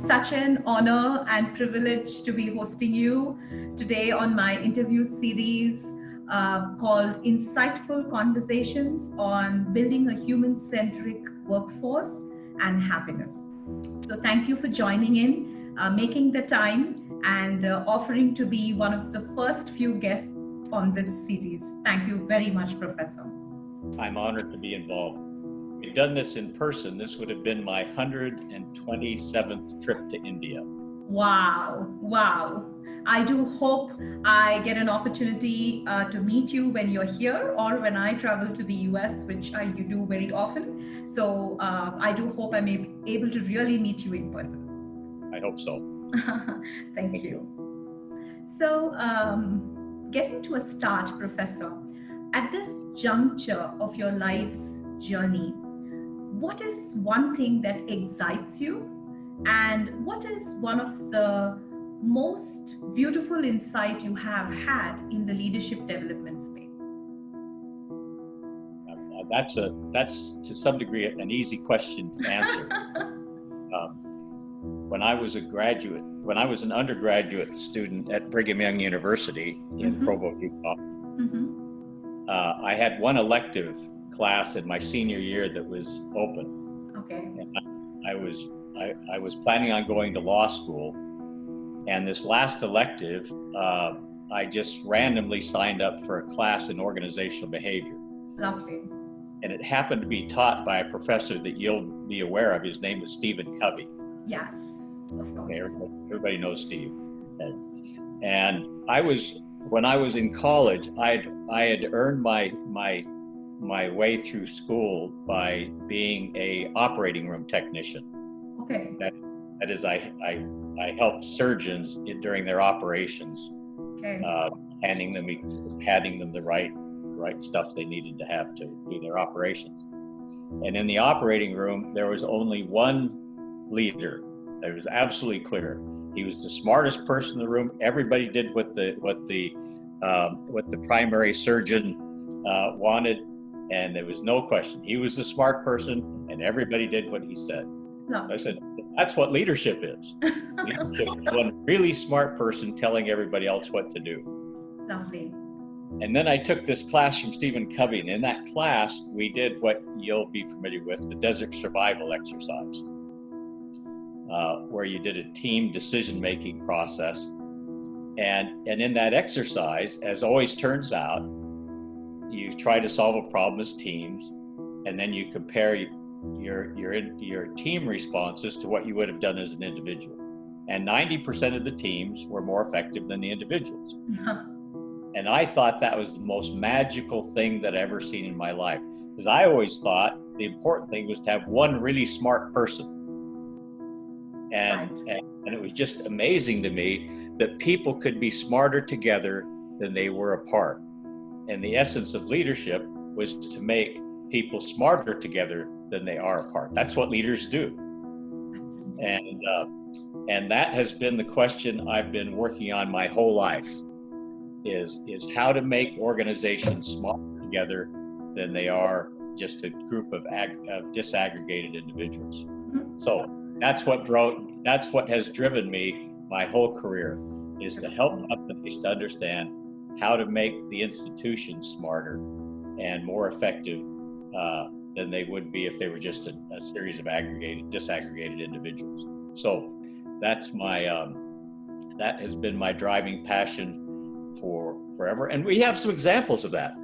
such an honor and privilege to be hosting you today on my interview series called Insightful Conversations on Building a Human-Centric Workforce and Happiness. So thank you for joining in, making the time, and offering to be one of the first few guests on this series. Thank you very much, Professor. I'm honored to be involved. We've done this in person. This would have been my 127th trip to India. Wow. I do hope I get an opportunity to meet you when you're here or when I travel to the US, which I do very often. So I do hope I'm able to really meet you in person. I hope so. Thank you. So getting to a start, Professor, at this juncture of your life's journey, what is one thing that excites you, and what is one of the most beautiful insight you have had in the leadership development space? That's to some degree an easy question to answer. When I was an undergraduate student at Brigham Young University in Provo, Utah, I had one elective class in my senior year that was open. Okay. And I was planning on going to law school, and this last elective, I just randomly signed up for a class in organizational behavior. Lovely. And it happened to be taught by a professor that you'll be aware of. His name was Stephen Covey. Yes, of course. Everybody knows Steve. And when I was in college, I had earned my way through school by being a operating room technician. Okay. That is, I helped surgeons during their operations, okay. handing them the right stuff they needed to have to do their operations. And in the operating room, there was only one leader. It was absolutely clear. He was the smartest person in the room. Everybody did what the primary surgeon wanted, and there was no question. He was the smart person, and everybody did what he said. No. I said, that's what leadership is. Leadership is one really smart person telling everybody else what to do. Lovely. And then I took this class from Stephen Covey, and in that class, we did what you'll be familiar with, the desert survival exercise, where you did a team decision-making process. And in that exercise, as always turns out, you try to solve a problem as teams, and then you compare your team responses to what you would have done as an individual. And 90% of the teams were more effective than the individuals. And I thought that was the most magical thing that I've ever seen in my life. Because I always thought the important thing was to have one really smart person. And it was just amazing to me that people could be smarter together than they were apart. And the essence of leadership was to make people smarter together than they are apart. That's what leaders do. And that has been the question I've been working on my whole life, is how to make organizations smarter together than they are just a group of disaggregated individuals. So that's what has driven me my whole career, is to help companies to understand how to make the institutions smarter and more effective than they would be if they were just a series of disaggregated individuals. So that's that has been my driving passion for forever. And we have some examples of that.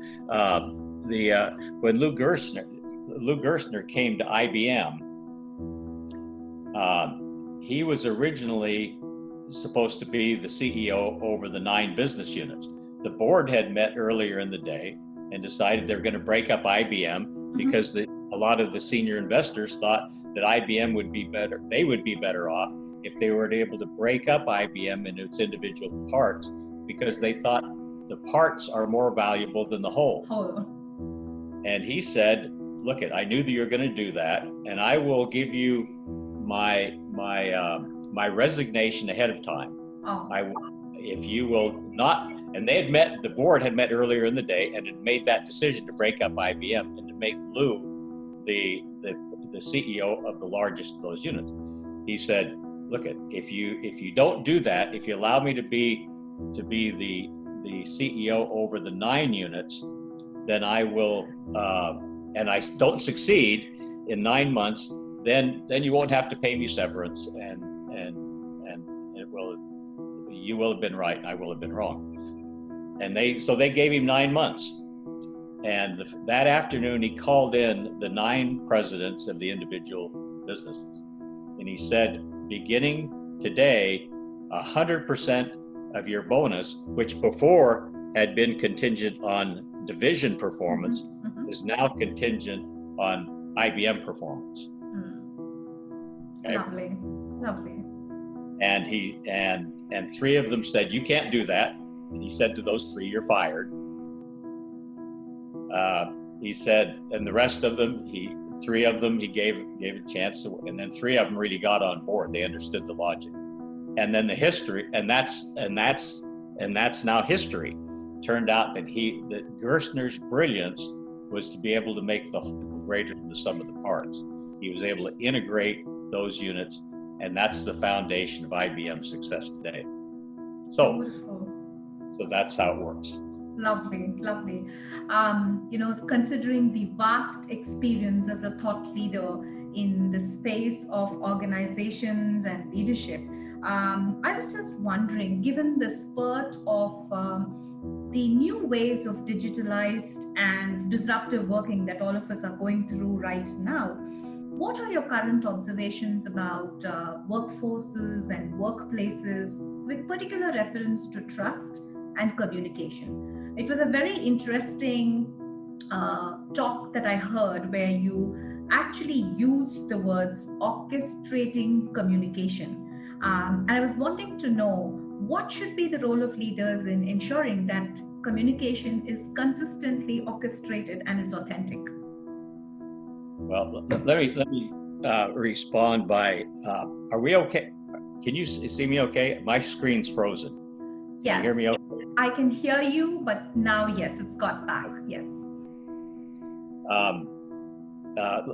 When Lou Gerstner came to IBM, he was originally supposed to be the CEO over the 9 business units. The board had met earlier in the day and decided they were going to break up IBM because a lot of the senior investors thought that IBM would be better. They would be better off if they were able to break up IBM into its individual parts, because they thought the parts are more valuable than the whole. And he said, look, I knew that you're going to do that, and I will give you my resignation ahead of time. If you will not. And the board had met earlier in the day and had made that decision to break up IBM and to make Lou the CEO of the largest of those units. He said, look at, if you don't do that, if you allow me to be the CEO over the 9 units, then I will, and I don't succeed in 9 months, then you won't have to pay me severance, and you will have been right and I will have been wrong. And they gave him 9 months. And that afternoon, he called in the 9 presidents of the individual businesses. And he said, beginning today, 100% of your bonus, which before had been contingent on division performance, is now contingent on IBM performance. Okay? Lovely, lovely. And 3 of them said, you can't do that. And he said to those 3, you're fired. He said, and the rest of them, 3 of them, he gave a chance to, and then 3 of them really got on board. They understood the logic. And then the history, and that's now history. Turned out that Gerstner's brilliance was to be able to make the whole greater than the sum of the parts. He was able to integrate those units, and that's the foundation of IBM's success today. So that's how it works. Lovely, lovely. Considering the vast experience as a thought leader in the space of organizations and leadership, I was just wondering, given the spurt of the new ways of digitalized and disruptive working that all of us are going through right now, what are your current observations about workforces and workplaces with particular reference to trust and communication? It was a very interesting talk that I heard where you actually used the words orchestrating communication. And I was wanting to know, what should be the role of leaders in ensuring that communication is consistently orchestrated and is authentic? Well, let me respond by, are we okay? Can you see me okay? My screen's frozen. Yes. Can you hear me okay? I can hear you, but now, yes, it's got back. Yes.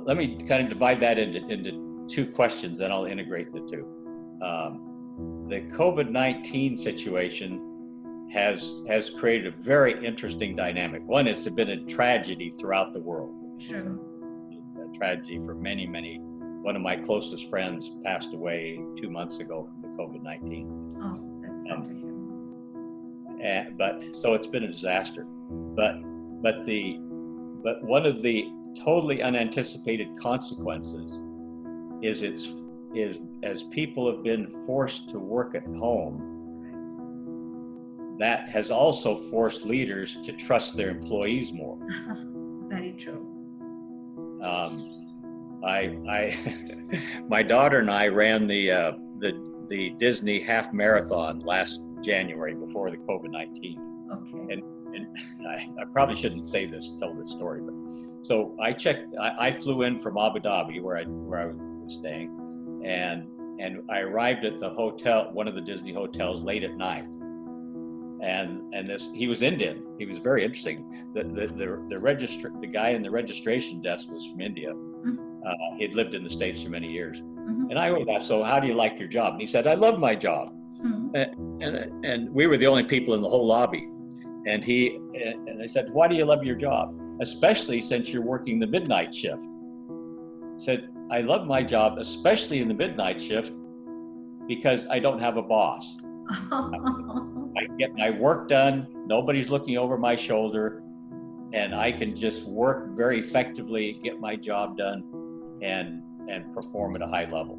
Let me kind of divide that into 2 questions, then I'll integrate the 2. The COVID-19 situation has created a very interesting dynamic. One, it's been a tragedy throughout the world. Sure. A tragedy for many, many. One of my closest friends passed away 2 months ago from the COVID-19. Oh, that's sad to hear. But so it's been a disaster. But one of the totally unanticipated consequences is as people have been forced to work at home, that has also forced leaders to trust their employees more. Very true. My daughter and I ran the Disney half marathon last January before the COVID-19. Okay. And I probably shouldn't tell this story, but so I flew in from Abu Dhabi where I was staying, and I arrived at the hotel, one of the Disney hotels, late at night. And he was Indian. He was very interesting. The guy in the registration desk was from India. Mm-hmm. He had lived in the States for many years. Mm-hmm. And I always asked, so how do you like your job? And he said, I love my job. Mm-hmm. And we were the only people in the whole lobby. And I said, why do you love your job? Especially since you're working the midnight shift. He said, I love my job, especially in the midnight shift, because I don't have a boss. I get my work done, nobody's looking over my shoulder, and I can just work very effectively, get my job done, and perform at a high level.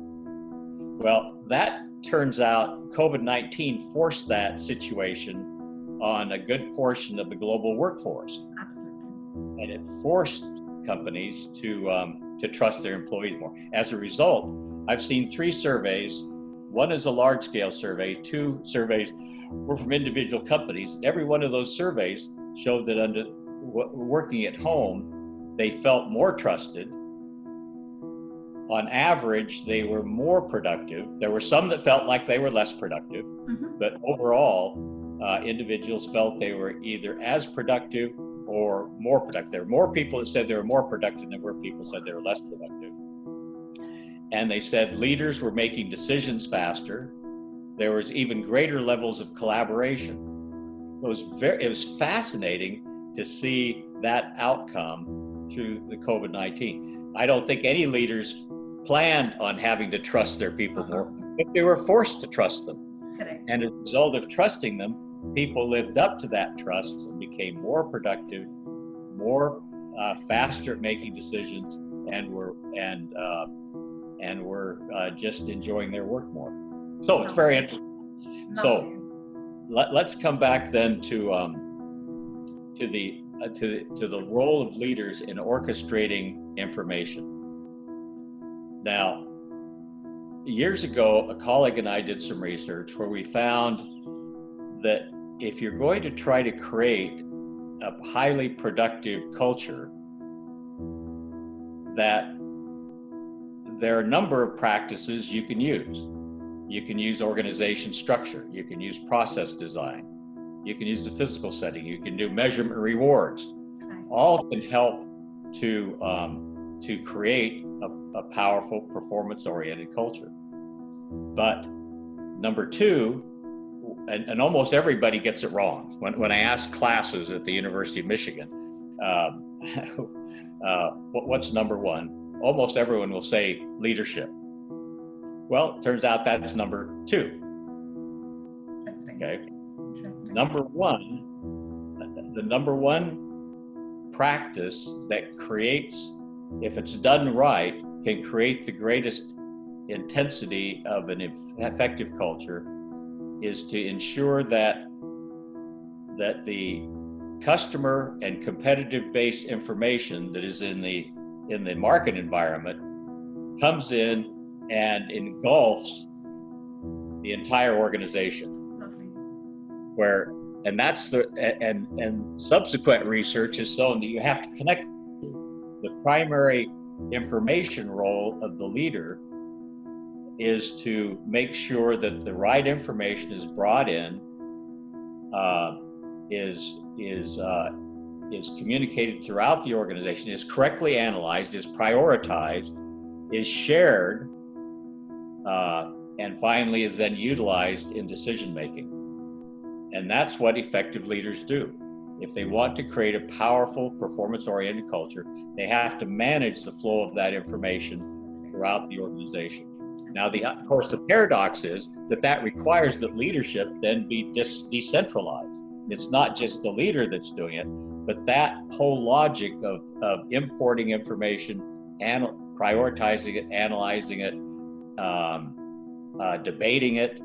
Well, that turns out COVID-19 forced that situation on a good portion of the global workforce. Absolutely. And it forced companies to trust their employees more. As a result, I've seen 3 surveys. One is a large-scale survey. 2 surveys were from individual companies. Every one of those surveys showed that under working at home, they felt more trusted. On average, they were more productive. There were some that felt like they were less productive, Mm-hmm. but overall, individuals felt they were either as productive or more productive. There were more people that said they were more productive than there were people that said they were less productive. And they said leaders were making decisions faster. There was even greater levels of collaboration. It was fascinating to see that outcome through the COVID-19. I don't think any leaders planned on having to trust their people more, but they were forced to trust them. Correct. And as a result of trusting them, people lived up to that trust and became more productive, more faster at making decisions, and were just enjoying their work more. So it's very interesting. So let's come back then to the role of leaders in orchestrating information. Now, years ago, a colleague and I did some research where we found that if you're going to try to create a highly productive culture, that there are a number of practices you can use. You can use organization structure. You can use process design. You can use the physical setting. You can do measurement rewards. All can help to create a powerful performance-oriented culture. But number two, and almost everybody gets it wrong. When I ask classes at the University of Michigan, what's number one? Almost everyone will say leadership. Well, it turns out that's number two. Interesting. Okay. Interesting. The number one practice that creates, if it's done right, can create the greatest intensity of an effective culture is to ensure that the customer and competitive based information that is in the market environment comes in and engulfs the entire organization. And subsequent research has shown that you have to connect the primary information role of the leader is to make sure that the right information is brought in, is communicated throughout the organization, is correctly analyzed, is prioritized, is shared, and finally is then utilized in decision making. And that's what effective leaders do. If they want to create a powerful performance-oriented culture, they have to manage the flow of that information throughout the organization. Now, of course, the paradox is that requires that leadership then be decentralized. It's not just the leader that's doing it, but that whole logic of importing information and prioritizing it, analyzing it, debating it,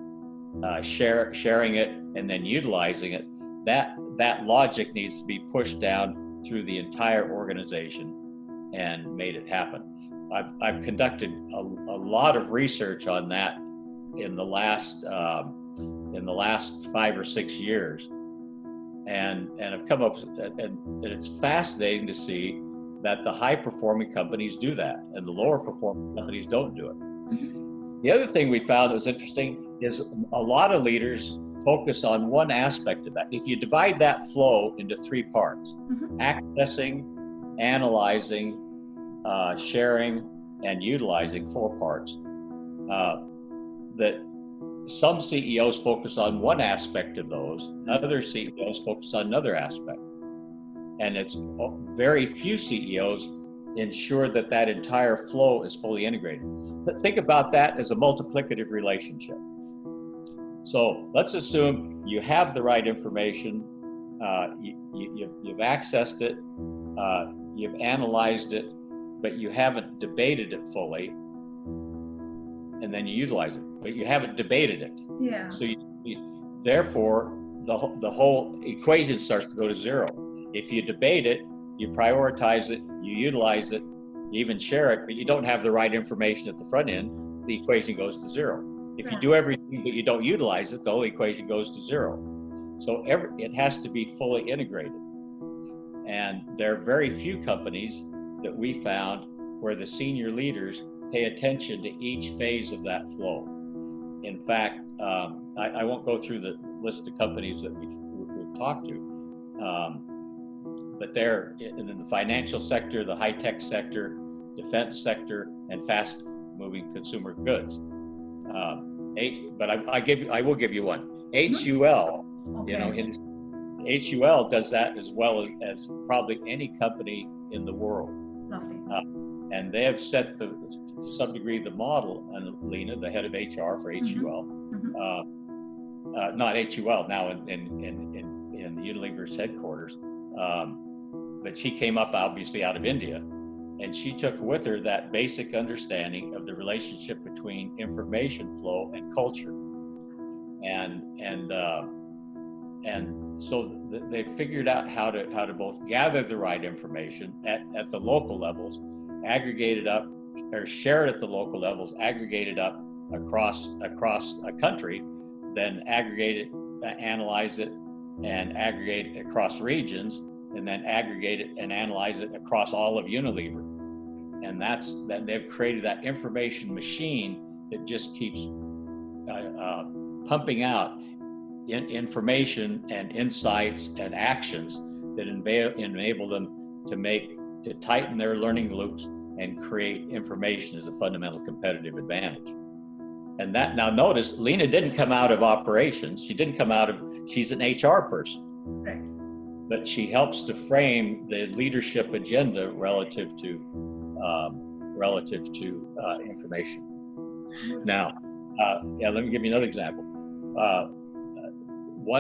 sharing it, and then utilizing it, that logic needs to be pushed down through the entire organization and made it happen. I've conducted a lot of research on that in the last 5 or 6 years, and I've come up and it's fascinating to see that the high performing companies do that and the lower performing companies don't do it. The other thing we found that was interesting is a lot of leaders focus on one aspect of that. If you divide that flow into 3 parts, accessing, analyzing, sharing, and utilizing, 4 parts, that some CEOs focus on one aspect of those, other CEOs focus on another aspect. And it's very few CEOs ensure that entire flow is fully integrated. Think about that as a multiplicative relationship. So let's assume you have the right information, you've accessed it, you've analyzed it, but you haven't debated it fully, and then you utilize it, but you haven't debated it. Yeah. So therefore, the whole equation starts to go to zero. If you debate it, you prioritize it, you utilize it, you even share it, but you don't have the right information at the front end, the equation goes to zero. If you do everything but you don't utilize it, the whole equation goes to zero. So it has to be fully integrated. And there are very few companies that we found where the senior leaders pay attention to each phase of that flow. In fact, I won't go through the list of companies that we've talked to, but they're in the financial sector, the high-tech sector, defense sector, and moving consumer goods. But I will give you one. HUL, Okay. HUL does that as well as probably any company in the world. Lovely. And they have set to some degree the model. And Lena, the head of HR for HUL, not HUL now in Unilever's headquarters, but she came up obviously out of India, and she took with her that basic understanding of the relationship between information flow and culture, and so they figured out how to both gather the right information at the local levels, aggregate it up, or share it at the local levels, aggregate it up across a country, then aggregate it, analyze it, and aggregate it across regions, and then aggregate it and analyze it across all of Unilever. And that they've created that information machine that just keeps pumping out information and insights and actions that enable them to tighten their learning loops and create information as a fundamental competitive advantage. And that, now notice, Lena didn't come out of operations. She's an HR person. Right. But she helps to frame the leadership agenda relative to information. Now, let me give you another example.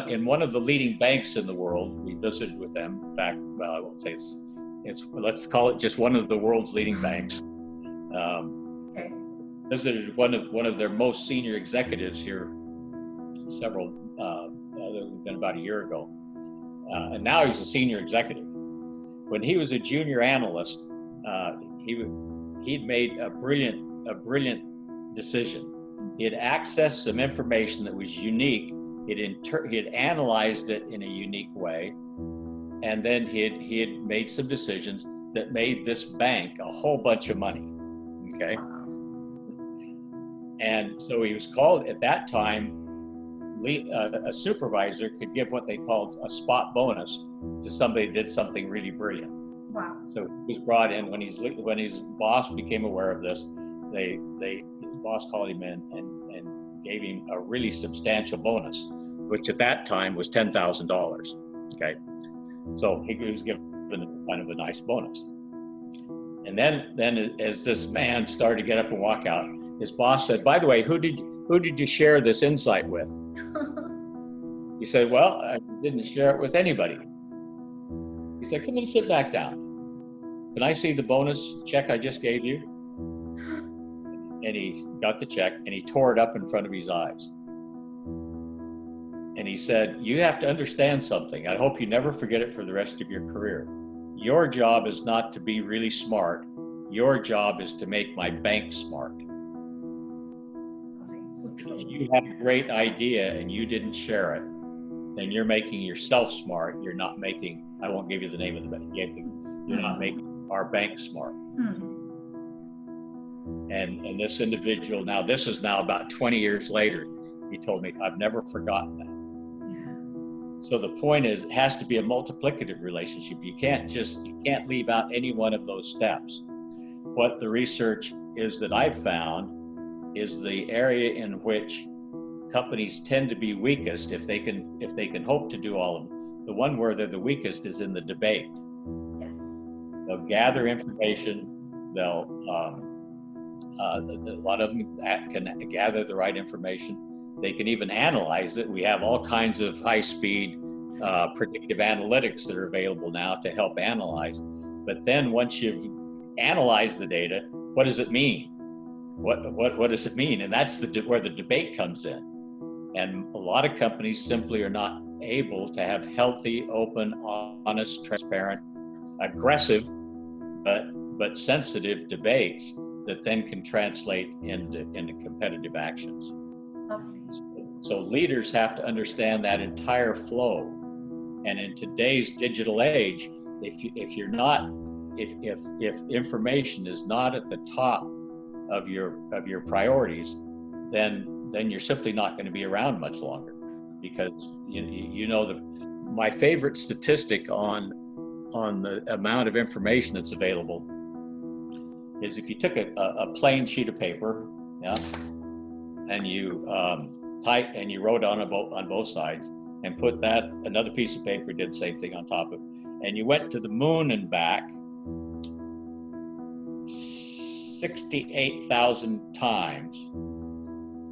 In one of the leading banks in the world, we visited with them. In fact, well, I won't say it's let's call it just one of the world's leading banks. Okay. Visited one of their most senior executives here been about a year ago, and now he's a senior executive. When he was a junior analyst, he'd made a brilliant decision. He had accessed some information that was unique. He had analyzed it in a unique way, and then he had made some decisions that made this bank a whole bunch of money. Okay. And so he was called at that time, a supervisor could give what they called a spot bonus to somebody who did something really brilliant. Wow. So he was brought in when his boss became aware of this. His boss called him in and gave him a really substantial bonus, which at that time was $10,000. Okay. So he was given kind of a nice bonus. And then as this man started to get up and walk out, his boss said, "By the way, who did you share this insight with?" He said, "Well, I didn't share it with anybody." He said, "Come and sit back down. Can I see the bonus check I just gave you?" And he got the check and he tore it up in front of his eyes. And he said, "You have to understand something. I hope you never forget it for the rest of your career. Your job is not to be really smart. Your job is to make my bank smart. So true. If you have a great idea and you didn't share it, then you're making yourself smart. You're not making," I won't give you the name of the bank, "you're not making our bank smart." And this individual, now this is now about 20 years later, he told me, "I've never forgotten that." So the point is, it has to be a multiplicative relationship. You can't leave out any one of those steps. What the research is that I've found is the area in which companies tend to be weakest, if they can hope to do all of them. The one where they're the weakest is in the debate. Yes. They'll gather information. A lot of them can gather the right information. They can even analyze it. We have all kinds of high-speed predictive analytics that are available now to help analyze. But then once you've analyzed the data, what does it mean? What does it mean? And that's where the debate comes in. And a lot of companies simply are not able to have healthy, open, honest, transparent, aggressive, but sensitive debates that then can translate into competitive actions. So leaders have to understand that entire flow. And in today's digital age, if information is not at the top of your priorities, then you're simply not going to be around much longer. Because my favorite statistic on the amount of information that's available is if you took a plain sheet of paper, yeah, and you type and you wrote on both sides, and put that another piece of paper, did the same thing on top of it, and you went to the moon and back 68,000 times.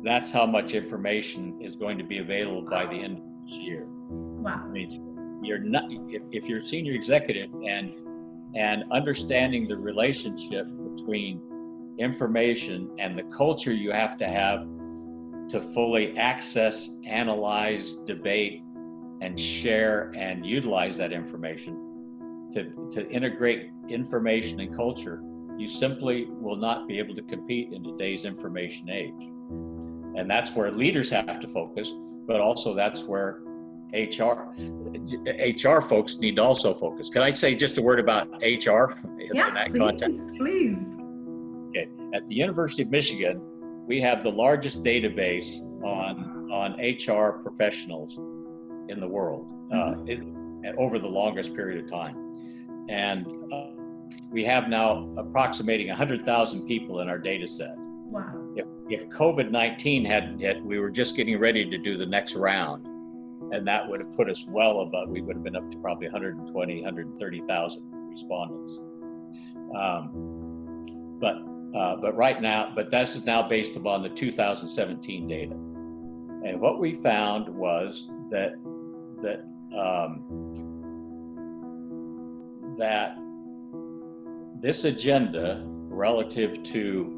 That's how much information is going to be available by the end of this year. Wow. I mean, you're not, if you're a senior executive and understanding the relationship between information and the culture you have to fully access, analyze, debate, and share and utilize that information, to integrate information and culture, you simply will not be able to compete in today's information age. And that's where leaders have to focus, but also that's where HR folks need to also focus. Can I say just a word about HR in that context? Please. Okay. At the University of Michigan, we have the largest database on HR professionals in the world over the longest period of time. And we have now approximating 100,000 people in our data set. Wow. If COVID-19 hadn't hit, we were just getting ready to do the next round. And that would have put us well above, we would have been up to probably 120, 130,000 respondents. But right now, this is now based upon the 2017 data. And what we found was that this agenda relative to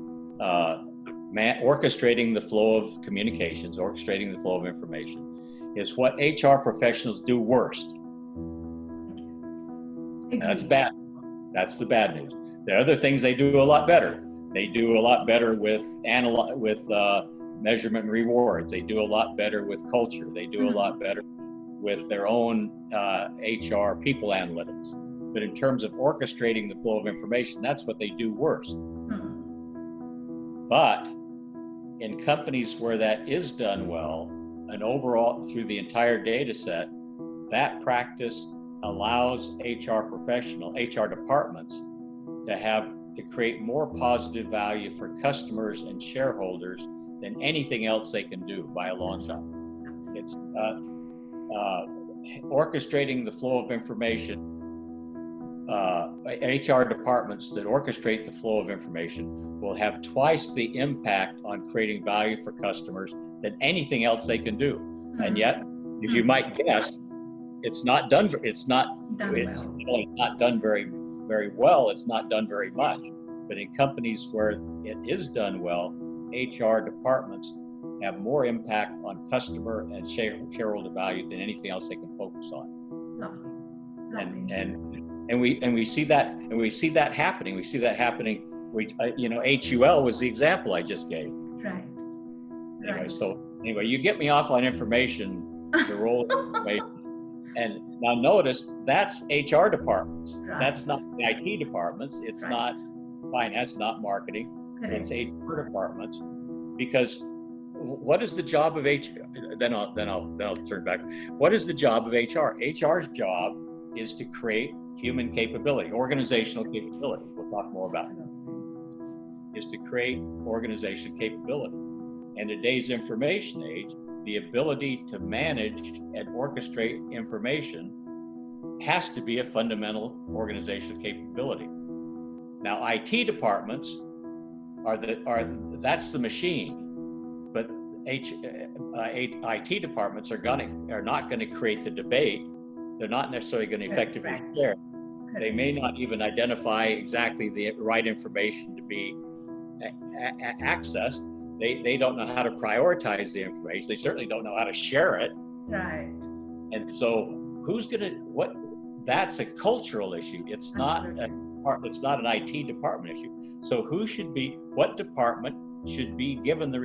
orchestrating the flow of communications, orchestrating the flow of information, is what HR professionals do worst. That's bad. That's the bad news. There are other things they do a lot better. They do a lot better with measurement and rewards. They do a lot better with culture. They do a lot better with their own HR people analytics. But in terms of orchestrating the flow of information, that's what they do worst. But in companies where that is done well, and overall through the entire data set, that practice allows HR departments to create more positive value for customers and shareholders than anything else they can do by a long shot. It's orchestrating the flow of information. HR departments that orchestrate the flow of information will have twice the impact on creating value for customers than anything else they can do. And yet, as you might guess, it's not done. It's not very, very well. It's not done very much. But in companies where it is done well, HR departments have more impact on customer and shareholder value than anything else they can focus on. And we see that happening. We see that happening. HUL was the example I just gave. Right. Anyway, you get me off on information, the role of information. And now notice that's HR departments. Right. That's not the IT departments. It's not finance, not marketing. Correct. It's HR departments. Because what is the job of HR? Then I'll turn back. What is the job of HR? HR's job is to create human capability, organizational capability. We'll talk more about that. Is to create organizational capability. In today's information age, the ability to manage and orchestrate information has to be a fundamental organizational capability. Now, IT departments that's the machine, but IT departments are not going to create the debate. They're not necessarily going to effectively share. They may not even identify exactly the right information to be accessed. They don't know how to prioritize the information. They certainly don't know how to share it. Right. And so that's a cultural issue. It's not an IT department issue. So what department should be given the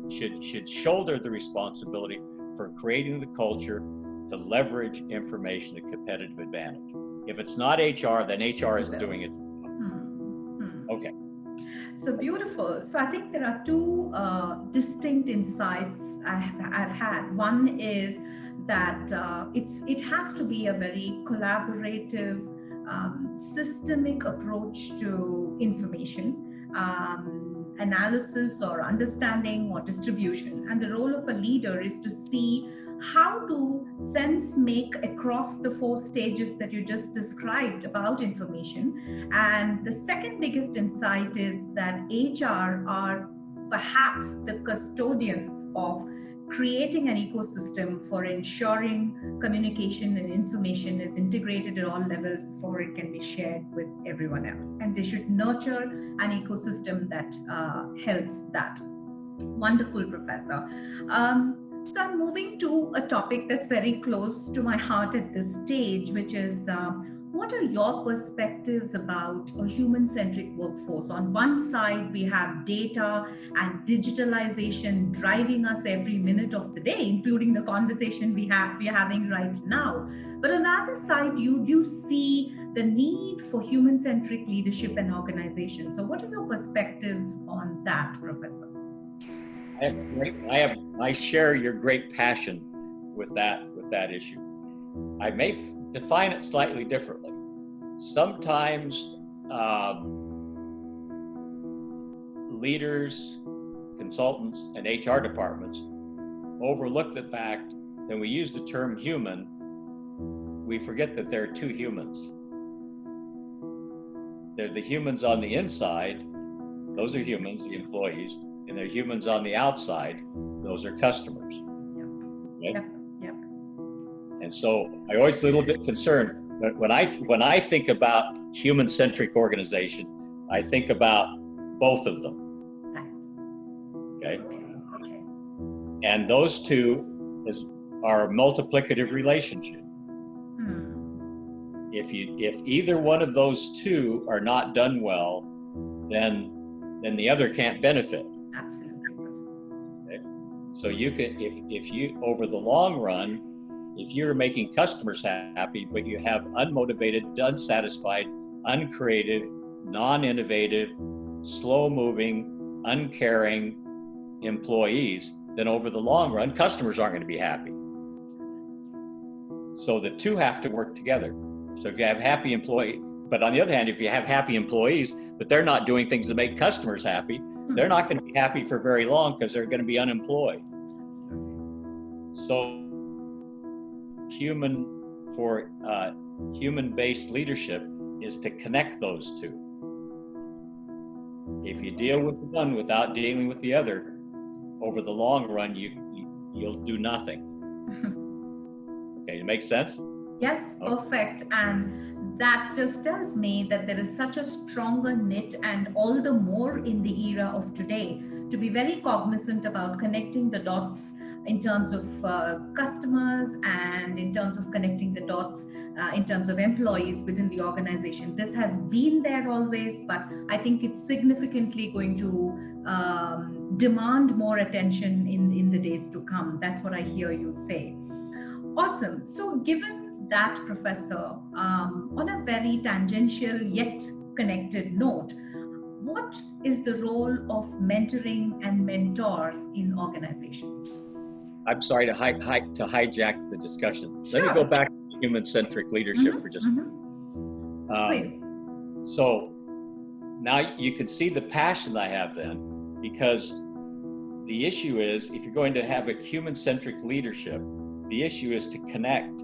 should shoulder the responsibility for creating the culture to leverage information to competitive advantage? If it's not HR, then HR isn't doing it. Okay. So beautiful. So I think there are two distinct insights I've had. One is that it has to be a very collaborative systemic approach to information, analysis or understanding or distribution. And the role of a leader is to see how to sense make across the 4 stages that you just described about information. And the second biggest insight is that HR are perhaps the custodians of creating an ecosystem for ensuring communication and information is integrated at all levels before it can be shared with everyone else. And they should nurture an ecosystem that helps that. Wonderful, Professor. So I'm moving to a topic that's very close to my heart at this stage, which is what are your perspectives about a human-centric workforce? On one side, we have data and digitalization driving us every minute of the day, including the conversation we are having right now. But on the other side, you see the need for human-centric leadership and organization. So what are your perspectives on that, Professor? I share your great passion with that issue. I may define it slightly differently. Sometimes leaders, consultants, and HR departments overlook the fact that when we use the term human, we forget that there are 2 humans. They're the humans on the inside, those are humans, the employees, and they're humans on the outside, those are customers. Yep. Okay? Yep. And so I always a little bit concerned when I think about human-centric organization, I think about both of them. Right. Okay. And those 2 are a multiplicative relationship. If either one of those 2 are not done well, then the other can't benefit. Absolutely. Okay? So you can, if you over the long run, if you're making customers happy, but you have unmotivated, unsatisfied, uncreative, non-innovative, slow-moving, uncaring employees, then over the long run, customers aren't going to be happy. So the 2 have to work together. So if you have happy employees, but on the other hand, if you have happy employees, but they're not doing things to make customers happy, they're not going to be happy for very long because they're going to be unemployed. So human-based leadership is to connect those 2. If you deal with one without dealing with the other, over the long run, you'll do nothing. Okay, it makes sense? Yes, perfect. And that just tells me that there is such a stronger knit, and all the more in the era of today, to be very cognizant about connecting the dots in terms of customers and in terms of connecting the dots in terms of employees within the organization. This has been there always, but I think it's significantly going to demand more attention in the days to come. That's what I hear you say. Awesome. So given that, Professor, on a very tangential yet connected note, what is the role of mentoring and mentors in organizations? I'm sorry to hijack the discussion. Sure. Let me go back to human-centric leadership for just a minute. Please. So now you can see the passion I have then, because the issue is, if you're going to have a human-centric leadership, the issue is to connect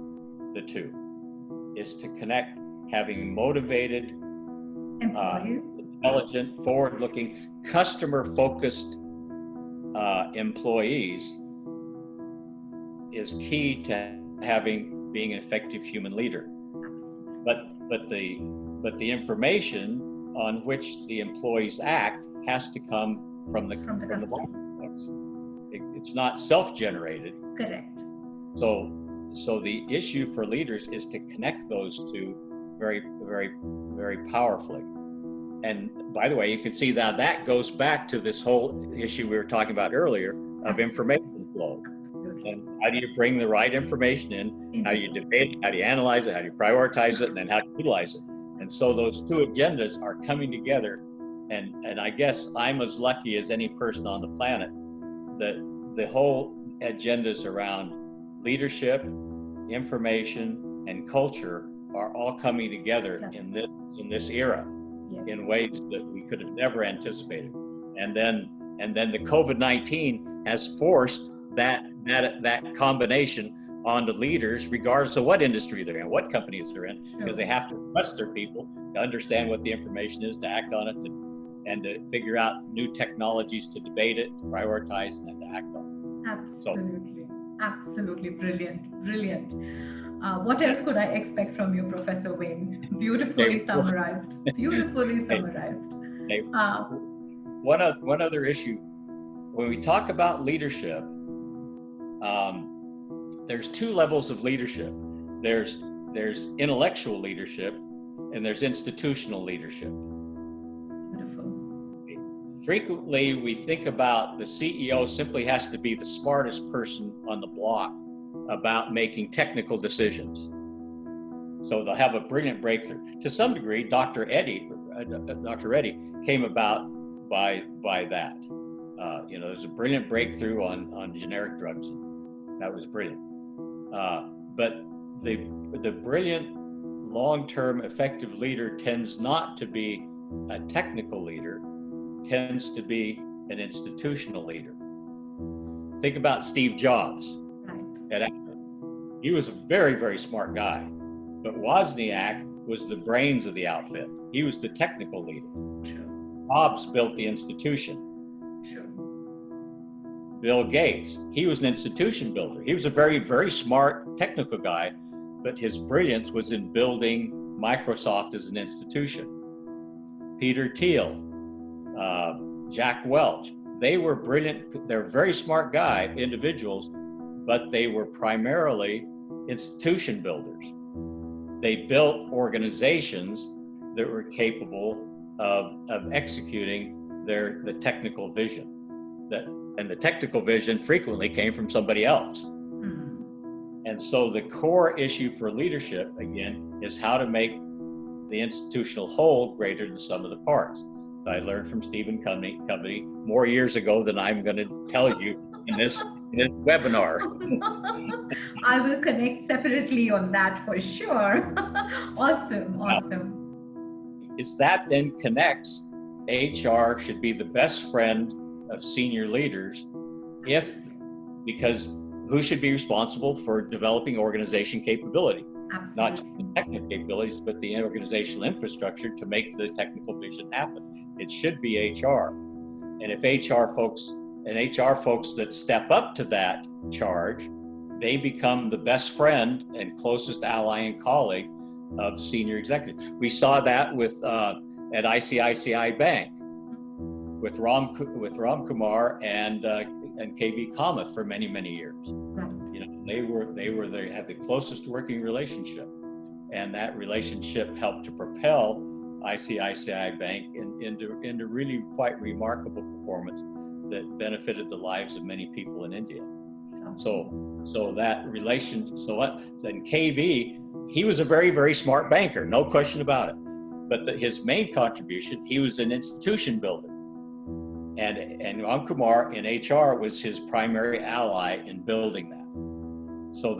the 2, is to connect having motivated, employees, intelligent, forward-looking, customer-focused employees is key to being an effective human leader. But the information on which the employees act has to come from the marketplace. It's not self-generated. Correct. So the issue for leaders is to connect those 2 very, very, very powerfully. And by the way, you can see that goes back to this whole issue we were talking about earlier of information flow. And how do you bring the right information in? How do you debate it? How do you analyze it? How do you prioritize it? And then how do you utilize it? And so those 2 agendas are coming together. And I guess I'm as lucky as any person on the planet that the whole agendas around leadership, information, and culture are all coming together in this era in ways that we could have never anticipated. And then the COVID-19 has forced that combination onto leaders, regardless of what industry they're in, what companies they're in, because they have to trust their people to understand what the information is, to act on it, and to figure out new technologies to debate it, to prioritize, and then to act on it. Absolutely brilliant. What else could I expect from you, Professor Wayne? Beautifully summarized. One other issue, when we talk about leadership, there's two levels of leadership. There's intellectual leadership, and there's institutional leadership. Frequently, we think about the CEO simply has to be the smartest person on the block about making technical decisions. So they'll have a brilliant breakthrough. To some degree, Dr. Reddy came about by that. There's a brilliant breakthrough on generic drugs. That was brilliant. But the brilliant, long-term, effective leader tends not to be a technical leader, tends to be an institutional leader. Think about Steve Jobs. At Apple. He was a very, very smart guy, but Wozniak was the brains of the outfit. He was the technical leader. Jobs built the institution. Bill Gates, he was an institution builder. He was a very, very smart technical guy, but his brilliance was in building Microsoft as an institution. Peter Thiel, Jack Welch, they were brilliant. They're very smart individuals, but they were primarily institution builders. They built organizations that were capable of executing the technical vision. And the technical vision frequently came from somebody else. And so the core issue for leadership, again, is how to make the institutional whole greater than the sum of the parts. I learned from Stephen Covey more years ago than I'm going to tell you in this webinar. I will connect separately on that for sure. Awesome. Is that then connects HR should be the best friend of senior leaders because who should be responsible for developing organization capability? Absolutely. Not just the technical capabilities, but the organizational infrastructure to make the technical vision happen. It should be HR. And if HR folks that step up to that charge, they become the best friend and closest ally and colleague of senior executives. We saw that at ICICI Bank with Ram Kumar and KV Kamath for many, many years. Right. They had the closest working relationship, and that relationship helped to propel ICICI Bank into really quite remarkable performance that benefited the lives of many people in India. So that relation, then KV, he was a very, very smart banker, no question about it. But his main contribution, he was an institution builder. And Ram Kumar in HR was his primary ally in building that. So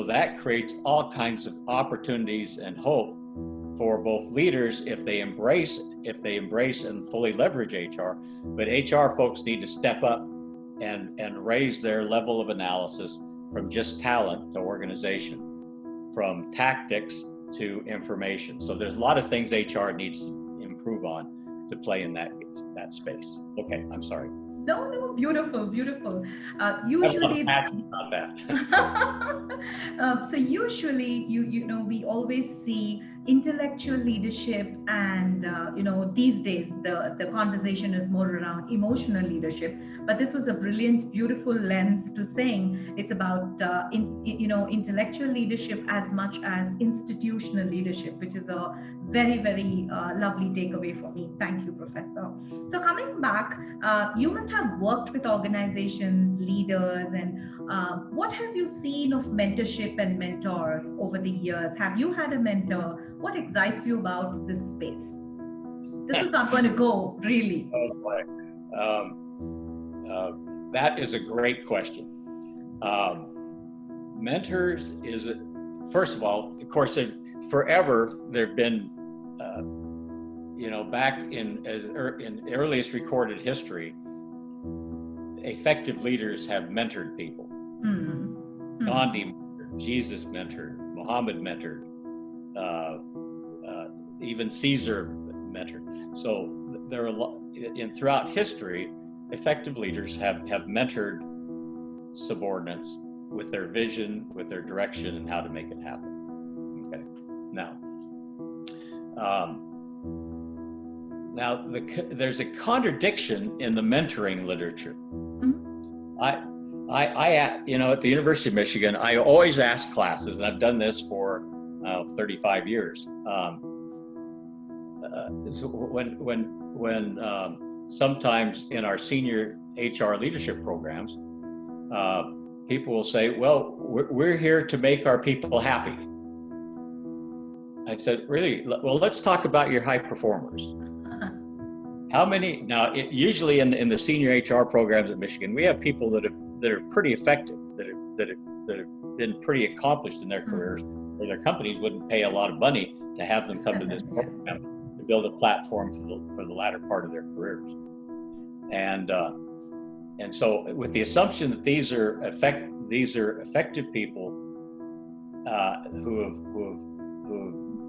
that creates all kinds of opportunities and hope for both leaders if they embrace and fully leverage HR. But HR folks need to step up and raise their level of analysis from just talent to organization, from tactics to information. So there's a lot of things HR needs to improve on to play in that space. Okay, I'm sorry. No, beautiful. Usually, about that. So usually, we always see intellectual leadership, and these days the conversation is more around emotional leadership. But this was a brilliant, beautiful lens to saying it's about intellectual leadership as much as institutional leadership, which is a very, very lovely takeaway for me. Thank you, Professor. So coming back, you must have worked with organizations, leaders, and what have you seen of mentorship and mentors over the years? Have you had a mentor? What excites you about this space? This is not going to go, really. Oh boy. That is a great question. Mentors first of all, of course, forever there have been, back in earliest recorded history, effective leaders have mentored people. Gandhi mentored, Jesus mentored, Muhammad mentored, even Caesar mentored. So there are a lot, throughout history, effective leaders have mentored subordinates with their vision, with their direction, and how to make it happen. Okay. Now, there's a contradiction in the mentoring literature. At the University of Michigan, I always ask classes, and I've done this for 35 years. So when sometimes in our senior HR leadership programs, people will say, "Well, we're here to make our people happy." I said, "Really? Well, let's talk about your high performers." How many? Now, usually in the senior HR programs at Michigan, we have people that are pretty effective, that have been pretty accomplished in their careers, or their companies wouldn't pay a lot of money to have them come to this program to build a platform for the latter part of their careers. And so, with the assumption that these are effective people who have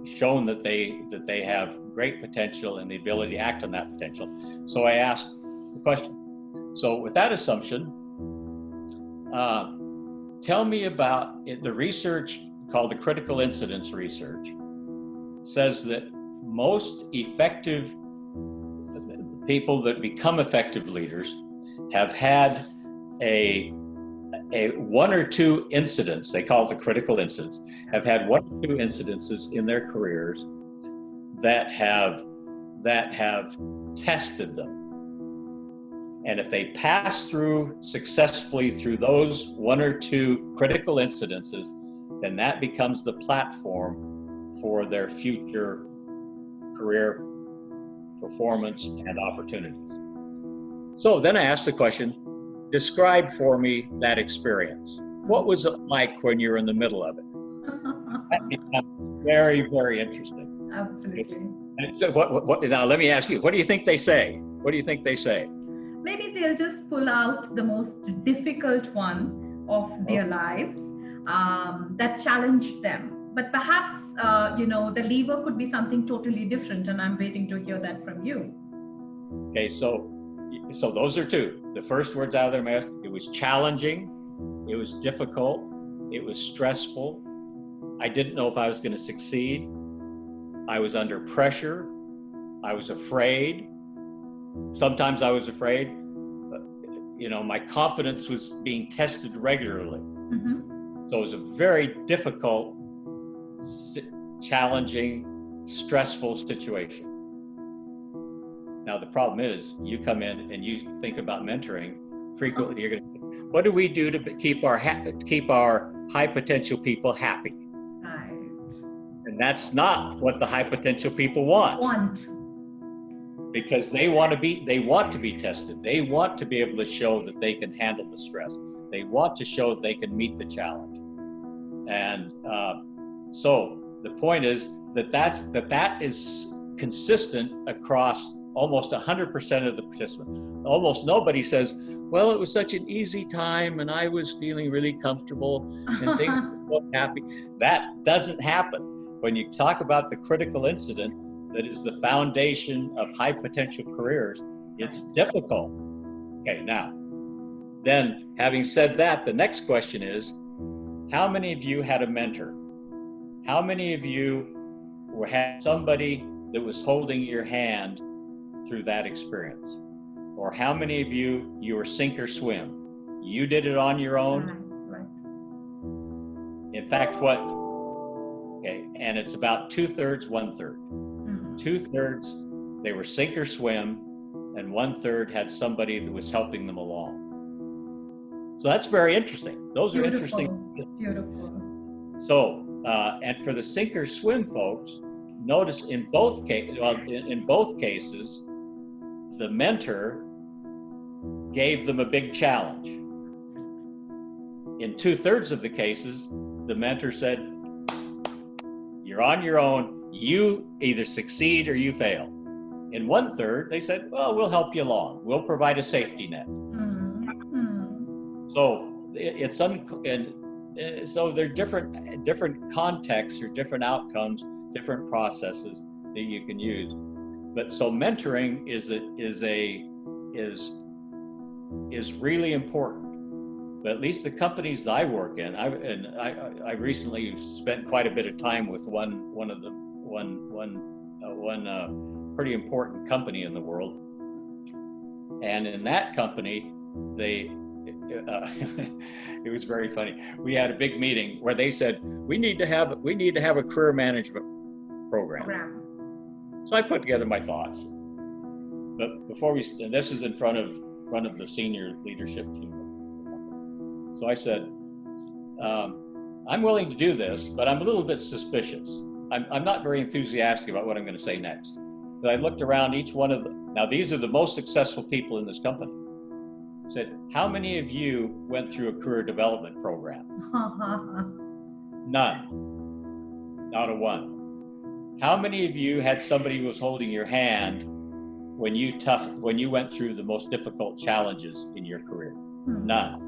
shown that they have great potential and the ability to act on that potential. So I asked the question. So with that assumption, tell me about the research called the critical incidence research. It says that most effective people that become effective leaders have had a one or two incidents, they call it the critical incidents, have had one or two incidences in their careers that have tested them. And if they pass successfully through those one or two critical incidences, then that becomes the platform for their future career performance and opportunities. So then I asked the question, describe for me that experience. What was it like when you were in the middle of it? That becomes very, very interesting. Absolutely. So now let me ask you, what do you think they say? What do you think they say? Maybe they'll just pull out the most difficult one of their lives that challenged them. But perhaps, the lever could be something totally different, and I'm waiting to hear that from you. Okay, so those are two. The first words out of their mouth, it was challenging, it was difficult, it was stressful. I didn't know if I was going to succeed. I was under pressure. I was afraid. Sometimes I was afraid. My confidence was being tested regularly. Mm-hmm. So it was a very difficult, challenging, stressful situation. Now, the problem is you come in and you think about mentoring. Frequently, you're going to, what do we do to keep our high potential people happy? Right. And that's not what the high potential people want. Because they want to be tested. They want to be able to show that they can handle the stress. They want to show that they can meet the challenge. And so the point is that is consistent across almost 100% of the participants. Almost nobody says, well, it was such an easy time and I was feeling really comfortable and things were so happy. That doesn't happen. When you talk about the critical incident that is the foundation of high potential careers, it's difficult. Okay, now, then having said that, the next question is, how many of you had a mentor? How many of you had somebody that was holding your hand through that experience? Or how many of you were sink or swim? You did it on your own? Right. In fact, and it's about 2/3, 1/3. Mm-hmm. 2/3, they were sink or swim, and 1/3 had somebody that was helping them along. So that's very interesting. Those are interesting. Beautiful. So, and for the sink or swim folks, notice in both cases, the mentor gave them a big challenge. In 2/3 of the cases, the mentor said, You're on your own. You either succeed or you fail. In 1/3, they said, well, we'll help you along. We'll provide a safety net. So so there are different contexts or different outcomes, different processes that you can use. But so mentoring is really important. But at least the companies that I work in, I recently spent quite a bit of time with one pretty important company in the world, and in that company, it was very funny. We had a big meeting where they said we need to have a career management program. So I put together my thoughts, but and this is in front of the senior leadership team. So I said, I'm willing to do this, but I'm a little bit suspicious. I'm not very enthusiastic about what I'm going to say next. But I looked around each one of them. Now, these are the most successful people in this company. I said, how many of you went through a career development program? None. Not a one. How many of you had somebody who was holding your hand when you went through the most difficult challenges in your career? None.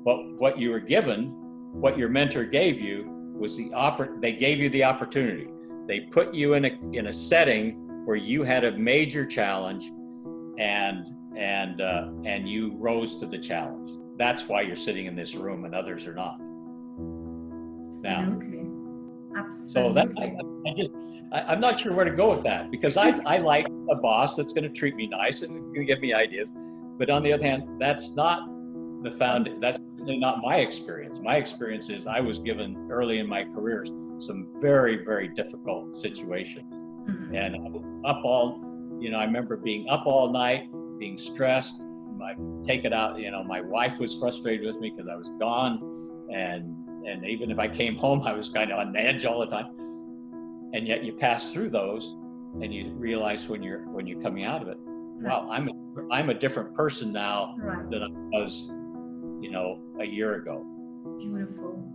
But what you were given, what your mentor gave you, was they gave you the opportunity. They put you in a setting where you had a major challenge, and you rose to the challenge. That's why you're sitting in this room, and others are not. Absolutely. So that I'm not sure where to go with that, because I like a boss that's going to treat me nice and going to give me ideas. But on the other hand, that's not that's not my experience. My experience is I was given early in my career some very, very difficult situations. And I was up I remember being up all night, being stressed, take it out. My wife was frustrated with me because I was gone. And even if I came home, I was kind of on edge all the time. And yet you pass through those and you realize when you're coming out of it, wow, I'm a different person now than I was, a year ago.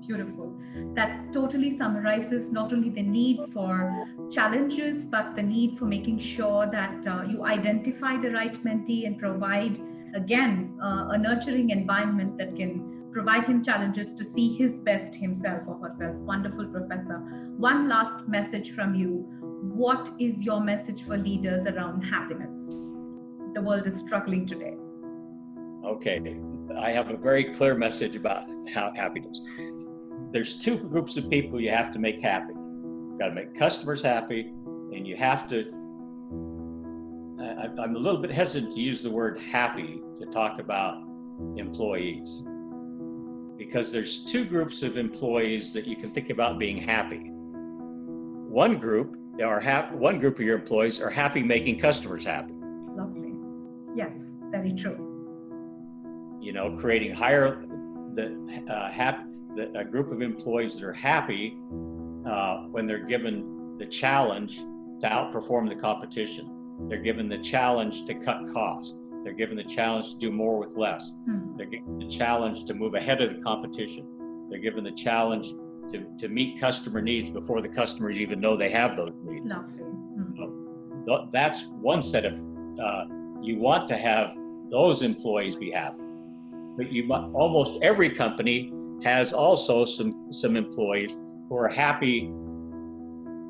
Beautiful. That totally summarizes not only the need for challenges, but the need for making sure that you identify the right mentee and provide, again, a nurturing environment that can provide him challenges to see his best himself or herself. Wonderful, Professor. One last message from you. What is your message for leaders around happiness? The world is struggling today. Okay. I have a very clear message about happiness. There's two groups of people you have to make happy. You've got to make customers happy, and you have to, I'm a little bit hesitant to use the word happy to talk about employees, because there's two groups of employees that you can think about being happy. One group of your employees are happy making customers happy. Lovely. Yes, very true. Creating a group of employees that are happy when they're given the challenge to outperform the competition. They're given the challenge to cut costs. They're given the challenge to do more with less. They're given the challenge to move ahead of the competition. They're given the challenge to meet customer needs before the customers even know they have those needs. That's one set of, you want to have those employees be happy. But almost every company has also some employees who are happy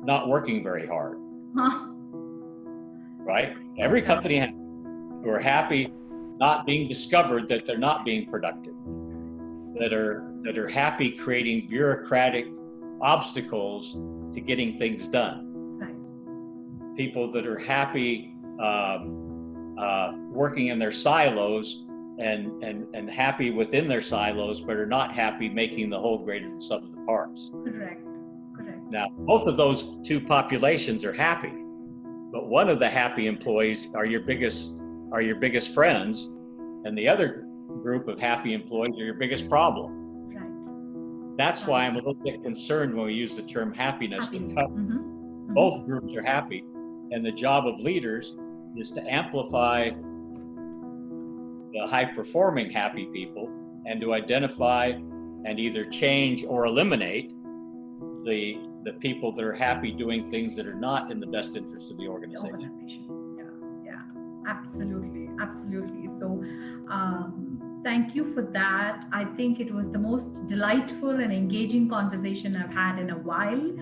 not working very hard. Right? Every company has who are happy not being discovered that they're not being productive, that are happy creating bureaucratic obstacles to getting things done. Right. People that are happy working in their silos and happy within their silos, but are not happy making the whole greater than sum of the parts. Correct. Now, both of those two populations are happy, but one of the happy employees are your biggest friends, and the other group of happy employees are your biggest problem. Right. That's why I'm a little bit concerned when we use the term happiness to cover. Both groups are happy, and the job of leaders is to amplify the high-performing happy people and to identify and either change or eliminate the people that are happy doing things that are not in the best interest of the The organization. organization. Yeah, absolutely, absolutely. So, thank you for that. I think it was the most delightful and engaging conversation I've had in a while.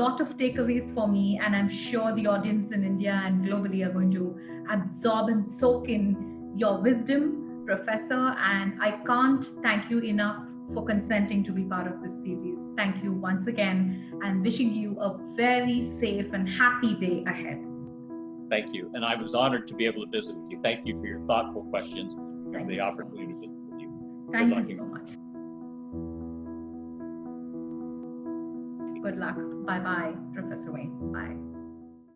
Lot of takeaways for me, and I'm sure the audience in India and globally are going to absorb and soak in your wisdom, Professor. And I can't thank you enough for consenting to be part of this series. Thank you once again, and wishing you a very safe and happy day ahead. Thank you. And I was honored to be able to visit with you. Thank you for your thoughtful questions and for the opportunity to visit with you. Thank you so much. Good luck. Bye-bye, Professor Wayne. Bye.